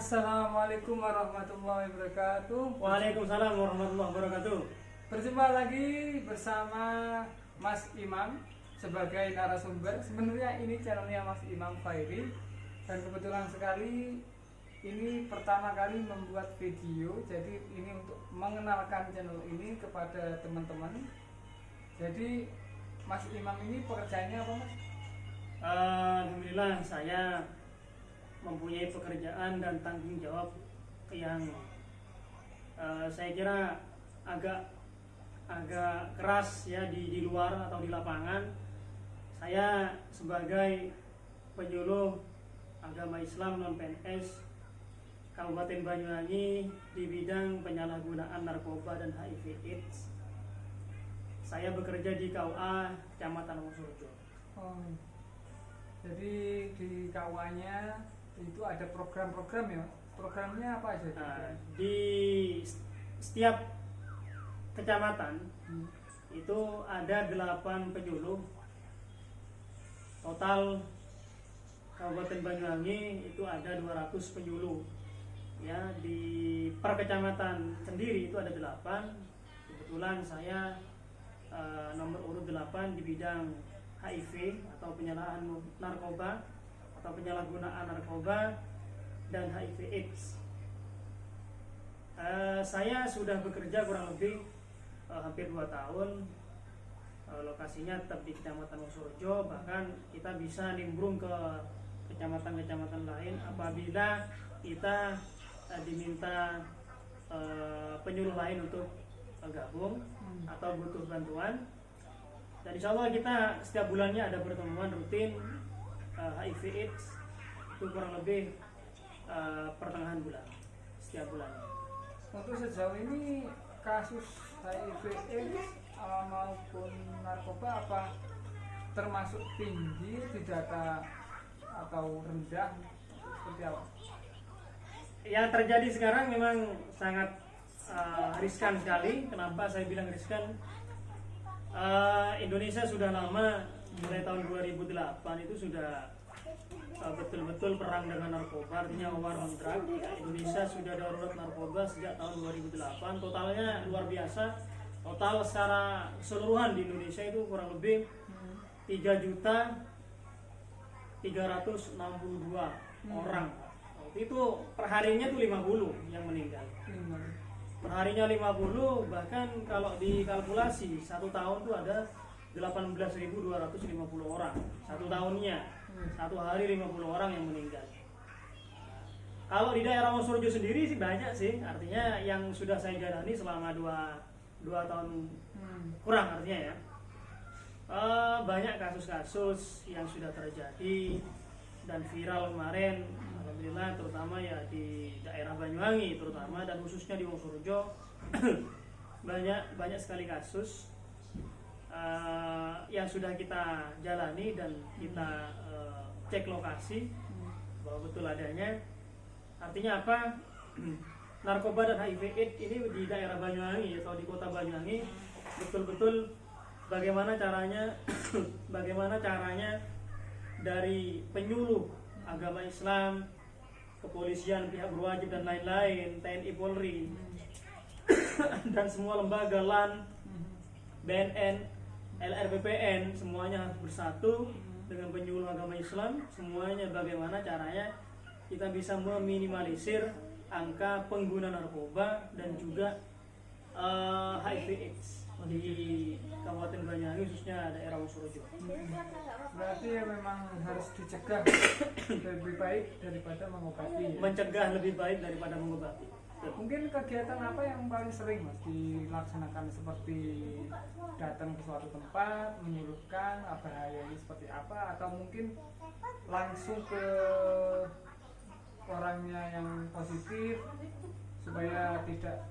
Assalamualaikum warahmatullahi wabarakatuh. Waalaikumsalam warahmatullahi wabarakatuh. Berjumpa lagi bersama Mas Imam sebagai narasumber. Sebenarnya ini channelnya Mas Imam Khairi, dan kebetulan sekali ini pertama kali membuat video. Jadi ini untuk mengenalkan channel ini kepada teman-teman. Jadi Mas Imam ini pekerjaannya apa, Mas? Alhamdulillah saya mempunyai pekerjaan dan tanggung jawab yang saya kira agak keras ya di luar atau di lapangan. Saya sebagai penyuluh agama Islam non PNS Kabupaten Banyuwangi di bidang penyalahgunaan narkoba dan HIV/AIDS. Saya bekerja di KUA Kecamatan Wonosorejo. Oh, jadi di KUA-nya itu ada program-program ya. Programnya apa aja? Di setiap kecamatan itu ada 8 penyuluh. Total Kabupaten Banyuwangi itu ada 200 penyuluh. Ya, di per kecamatan sendiri itu ada 8. Kebetulan saya nomor urut 8 di bidang HIV atau penyalahan narkoba atau penyalahgunaan narkoba dan HIV/AIDS. Saya sudah bekerja kurang lebih hampir 2 tahun. Lokasinya tetap di Kecamatan Wonosorejo, bahkan kita bisa nimbrung ke kecamatan-kecamatan lain apabila kita diminta penyuluh lain untuk gabung atau butuh bantuan. Dan insya Allah kita setiap bulannya ada pertemuan rutin HIV/AIDS itu kurang lebih pertengahan bulan setiap bulannya. Untuk sejauh ini kasus HIV/AIDS maupun narkoba apa termasuk tinggi di data atau rendah, seperti apa? Yang terjadi sekarang memang sangat riskan sekali. Kenapa saya bilang riskan? Indonesia sudah lama, mulai tahun 2008 itu sudah betul-betul perang dengan narkoba, artinya war on drug. Indonesia sudah darurat narkoba sejak tahun 2008. Totalnya luar biasa. Total secara keseluruhan di Indonesia itu kurang lebih 3.362 orang. Itu perharinya tuh 50 yang meninggal. Perharinya 50, bahkan kalau dikalkulasi 1 tahun tuh ada 18.250 orang. 1 tahunnya, 1 hari 50 orang yang meninggal. Kalau di daerah Wonosorejo sendiri sih banyak sih, artinya yang sudah saya jalani selama 2 tahun kurang artinya ya. Banyak kasus-kasus yang sudah terjadi dan viral kemarin. Alhamdulillah, terutama ya di daerah Banyuwangi terutama, dan khususnya di Wonosorejo banyak sekali kasus yang sudah kita jalani dan kita cek lokasi bahwa betul adanya. Artinya apa? Narkoba dan HIV/AIDS ini di daerah Banyuwangi atau di kota Banyuwangi betul-betul bagaimana caranya dari penyuluh agama Islam, kepolisian, pihak berwajib dan lain-lain, TNI, Polri dan semua lembaga LAN, BNN, LRBPN, semuanya harus bersatu dengan penyuluh agama Islam. Semuanya bagaimana caranya kita bisa meminimalisir angka pengguna narkoba dan juga HIV/AIDS di Kabupaten Banyuwangi, khususnya daerah Wonosorejo. Berarti ya memang harus dicegah lebih baik daripada mengobati. Mencegah lebih baik daripada mengobati. Mungkin kegiatan apa yang paling sering, Mas, dilaksanakan? Seperti datang ke suatu tempat, menyuruhkan bahayanya seperti apa, atau mungkin langsung ke orangnya yang positif supaya tidak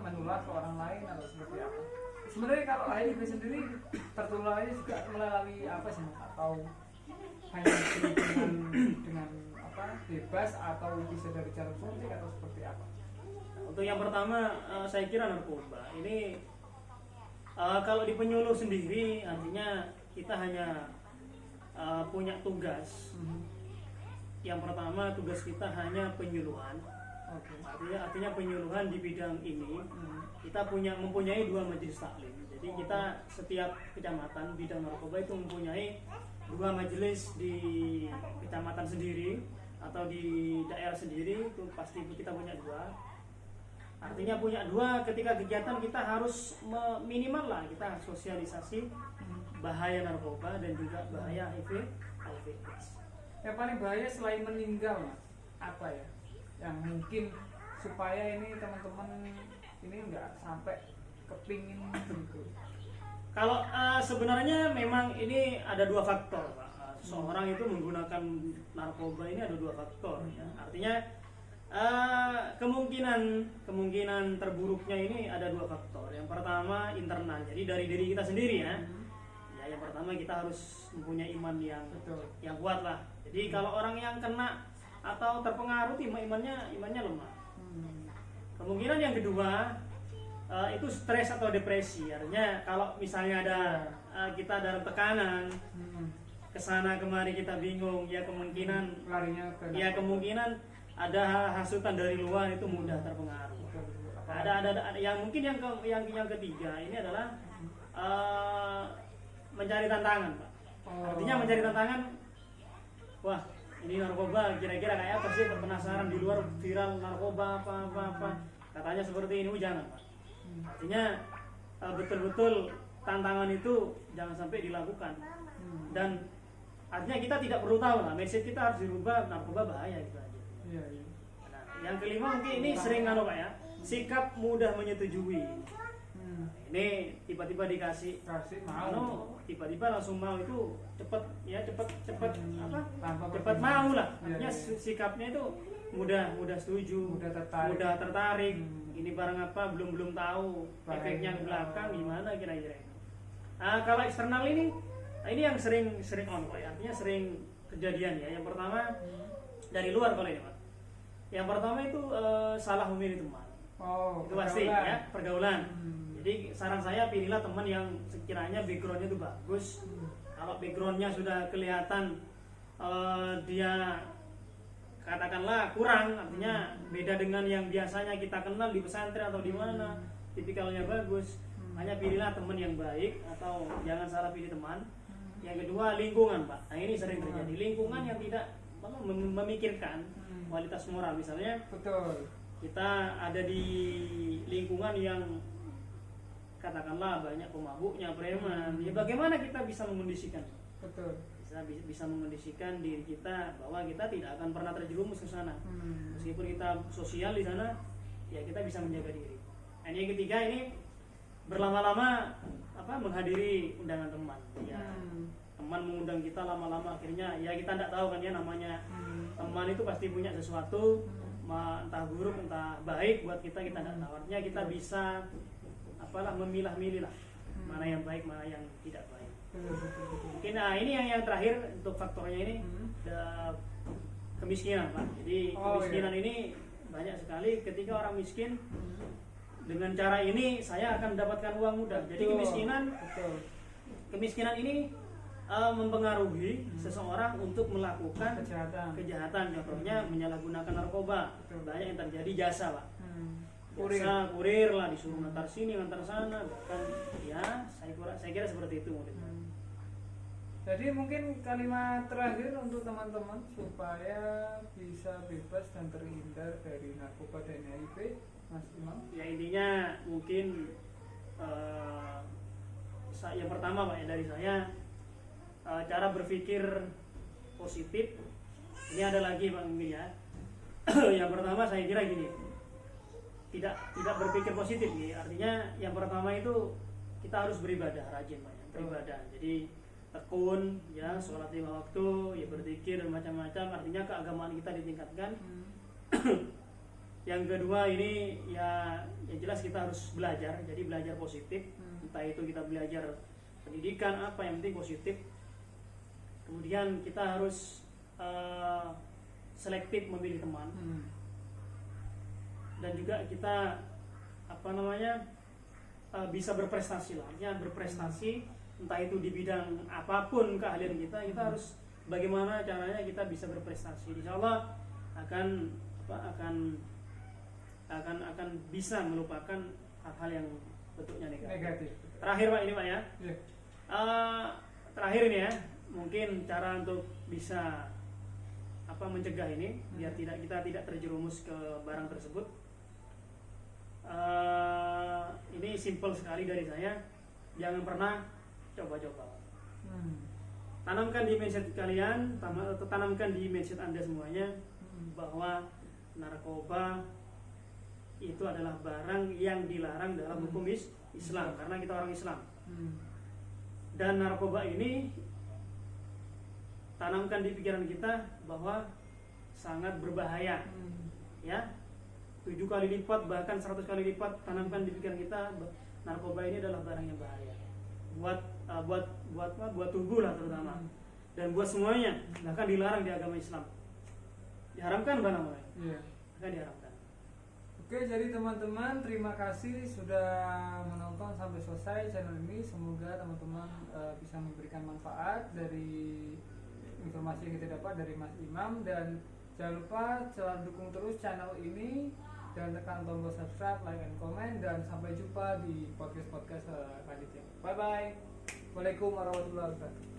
menular ke orang lain, atau seperti apa? Sebenarnya kalau HIV sendiri tertularnya juga melalui apa sih, atau hanya dengan bebas, atau bisa dari jarum suntik, atau seperti apa? Untuk yang pertama, saya kira narkoba ini kalau di penyuluh sendiri artinya kita hanya punya tugas yang pertama tugas kita hanya penyuluhan. Oke. Artinya penyuluhan di bidang ini. Kita mempunyai 2 majelis taklim. Jadi kita setiap kecamatan bidang narkoba itu mempunyai 2 majelis di kecamatan sendiri atau di daerah sendiri, itu pasti kita punya 2. Artinya punya 2, ketika kegiatan kita harus minimal lah kita sosialisasi bahaya narkoba dan juga bahaya HIV AIDS. Yang paling bahaya selain meninggal, Mas, apa ya? Yang mungkin supaya ini teman-teman ini nggak sampai kepingin gitu. Kalau sebenarnya memang ini ada 2 faktor, Pak. Seorang itu menggunakan narkoba ini ada 2 faktor. Ya. Artinya kemungkinan terburuknya ini ada 2 faktor. Yang pertama internal, jadi dari diri kita sendiri ya. Ya, yang pertama kita harus mempunyai iman yang kuat lah. Jadi kalau orang yang kena atau terpengaruh imannya lemah. Kemungkinan yang kedua itu stres atau depresi. Artinya kalau misalnya ada kita dalam tekanan, kesana kemari kita bingung, ya kemungkinan larinya ke kemungkinan ada hasutan dari luar itu mudah terpengaruh. Ada yang mungkin yang ketiga ini adalah mencari tantangan, Pak. Artinya mencari tantangan, wah ini narkoba kira-kira kayak apa sih, penasaran, di luar viral narkoba apa katanya seperti ini, jangan, Pak. Artinya betul-betul tantangan itu jangan sampai dilakukan. Dan artinya kita tidak perlu tahu lah, message kita harus dirubah, narkoba bahaya gitu aja. Iya. Nah, yang kelima mungkin ini sering Pak ya, sikap mudah menyetujui. Ini tiba-tiba dikasih mau, tiba-tiba langsung mau, itu cepat mau lah. Artinya sikapnya itu mudah setuju, mudah tertarik. Ini barang apa belum tahu, efeknya ke belakang gimana kira-kira. Kalau eksternal ini yang sering Pak ya, artinya sering kejadian ya. Yang pertama dari luar kalau ini, Pak. Yang pertama itu salah memilih teman. Itu pasti ya, pergaulan. Jadi saran saya, pilihlah teman yang sekiranya backgroundnya itu bagus. Kalau backgroundnya sudah kelihatan dia katakanlah kurang, artinya beda dengan yang biasanya kita kenal di pesantren atau di mana, tipikalnya bagus, hanya pilihlah teman yang baik, atau jangan salah pilih teman. Yang kedua, lingkungan, Pak. Nah ini sering terjadi, lingkungan yang tidak memikirkan kualitas moral. Misalnya kita ada di lingkungan yang katakanlah banyak pemabuknya, preman, ya bagaimana kita bisa mengondisikan? Bisa mengondisikan diri kita bahwa kita tidak akan pernah terjerumus ke sana. Meskipun kita sosial di sana, ya kita bisa menjaga diri. Dan yang ketiga ini berlama-lama menghadiri undangan teman. Ya, teman mengundang kita lama-lama, akhirnya ya kita tidak tahu kan ya, namanya teman itu pasti punya sesuatu, entah buruk entah baik buat kita tidak tahu. Artinya kita bisa memilah-milih lah, mana yang baik mana yang tidak baik. Mungkin ini yang terakhir untuk faktornya ini, kemiskinan, Pak. Jadi kemiskinan ini banyak sekali. Ketika orang miskin, dengan cara ini saya akan mendapatkan uang mudah. Jadi kemiskinan ini mempengaruhi seseorang untuk melakukan kejahatan. Contohnya menyalahgunakan narkoba. Banyak yang terjadi, jasa, Pak. Kurir lah, disuruh ngantar sini ngantar sana, bahkan ya saya kira seperti itu mungkin. Jadi mungkin kalimat terakhir untuk teman-teman supaya bisa bebas dan terhindar dari narkoba dan HIV, Mas Imam. Ya intinya mungkin yang pertama, Pak, ya, dari saya cara berpikir positif. Ini ada lagi, Pak, mungkin ya. Yang pertama saya kira gini, tidak berpikir positif ya. Artinya yang pertama itu kita harus beribadah, rajin, Pak, ya, beribadah. Jadi tekun ya, sholat 5 waktu, ya berzikir dan macam-macam. Artinya keagamaan kita ditingkatkan. Yang kedua ini ya jelas kita harus belajar, jadi belajar positif. Entah itu kita belajar pendidikan apa, yang penting positif. Kemudian kita harus selektif memilih teman. Dan juga kita bisa berprestasi lah, artinya berprestasi, entah itu di bidang apapun keahlian kita harus bagaimana caranya kita bisa berprestasi. Insya Allah akan akan bisa melupakan hal-hal yang bentuknya negatif. Terakhir Pak, ini Pak ya. Yeah. Terakhir ini ya, mungkin cara untuk bisa mencegah ini biar kita tidak terjerumus ke barang tersebut. Ini simple sekali dari saya. Jangan pernah coba-coba. Tanamkan di mindset kalian, tanamkan di mindset Anda semuanya bahwa narkoba itu adalah barang yang dilarang dalam hukum Islam karena kita orang Islam. Dan narkoba ini tanamkan di pikiran kita bahwa sangat berbahaya. Ya. 7 kali lipat bahkan 100 kali lipat tanamkan di pikiran kita narkoba ini adalah barang yang bahaya. Buat tubuh lah terutama. Dan buat semuanya, bahkan dilarang di agama Islam. Diharamkan Bang Amoy. Iya. Bahkan diharamkan. Oke, jadi teman-teman terima kasih sudah menonton sampai selesai channel ini. Semoga teman-teman bisa memberikan manfaat dari informasi yang kita dapat dari Mas Imam, dan jangan lupa selalu dukung terus channel ini dan tekan tombol subscribe, like, and comment, dan sampai jumpa di podcast selanjutnya. Bye bye. Waalaikumsalam warahmatullahi wabarakatuh.